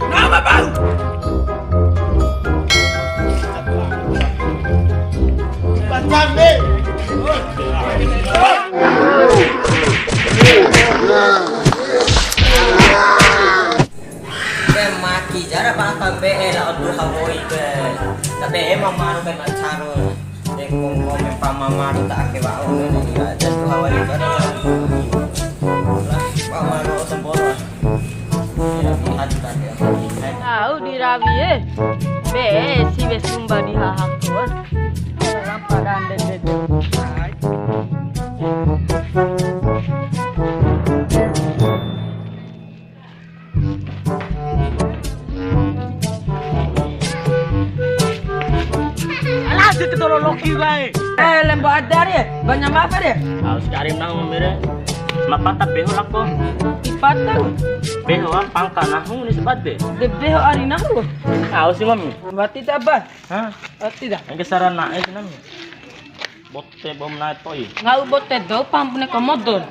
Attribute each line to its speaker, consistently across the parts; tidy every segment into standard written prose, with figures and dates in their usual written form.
Speaker 1: Nama bang. Bacaan deh.
Speaker 2: Maki jara baka be la odu hawoi ke tabe mamaru ke macaro de kongko me pamamaru ta ke wa o ne ya jadu hawai ke pamaru semboro ya hati ta ke
Speaker 3: Tahu di rabi be si be sumba di hahakon orang pada den
Speaker 1: Asyik ketoro loki gue.
Speaker 3: lembo adar ya banyak apa deh
Speaker 4: Harus cari nang mere. Mapata beho lako.
Speaker 3: ipatang
Speaker 4: Beho ang pangka nahu ni sebade.
Speaker 3: de beho arina lu
Speaker 4: Harus si mami.
Speaker 3: mati tabah
Speaker 4: Ha?
Speaker 3: tidak
Speaker 4: Ang kesaran na itu nami. Botte bom na toy.
Speaker 3: ngau bote do pampune komodon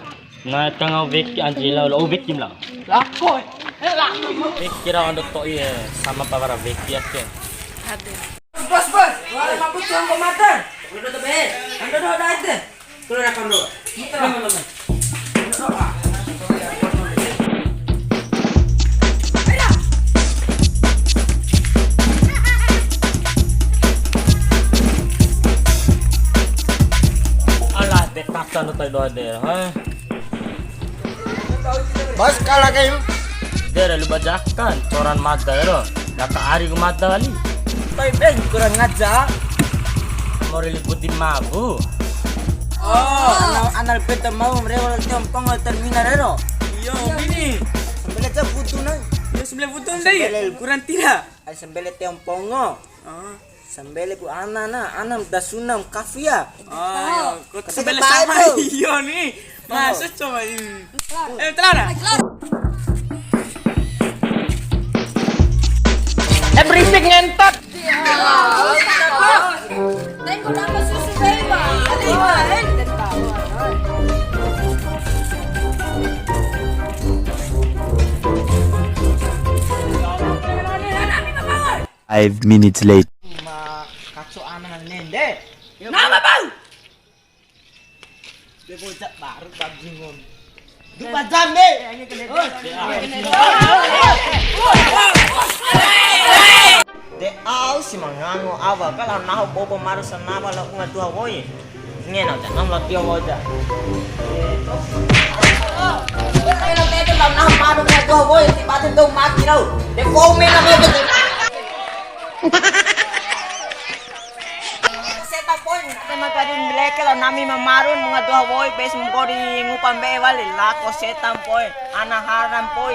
Speaker 4: Na tangau veki Angela lo veki lang.
Speaker 3: lako
Speaker 4: Veki kira untuk toy sama para veki aja.
Speaker 2: bos wala mabut yang komatan udah to be ando do da ite kulo na kondo
Speaker 4: Alah dekatan to toy do ada, ha?
Speaker 2: bos kala kayo
Speaker 4: Dere lu bajakan coran mada ro. Naka ari ko mada ali.
Speaker 2: toy ben kurang ngaja
Speaker 4: Mau liputin mabu.
Speaker 2: anal peta mau mereka tiang terminal ero
Speaker 1: Yo, ini.
Speaker 2: sambil aja butuh na
Speaker 1: Ya sebelah putun deh. Kurang tidak.
Speaker 2: ay sambil tiang pongo sambil bu anam dasunam kafia
Speaker 1: Ah, kau
Speaker 2: Kata
Speaker 1: sebelah
Speaker 2: kata
Speaker 1: sama
Speaker 2: itu.
Speaker 1: iyo nih. Masa coba ini. Telara.
Speaker 3: berisik ngentot
Speaker 5: Tengo nama susu beba.
Speaker 6: Five minutes later.
Speaker 2: kakso anang nende
Speaker 1: Nama bang.
Speaker 2: dia bocah baru babjingon dua jam deh de au si mangango awa kala naho bobo maru sanaba la unga tua boy ngena ta nam la tio boja Pero tete lam naho maru unga tua boy ti batin dong maki rau de kome na mo de Seta pon tema parin bleke la nami mamarun mga tua boy bes mo di ngupam be wali la ko setan poy ana haram poy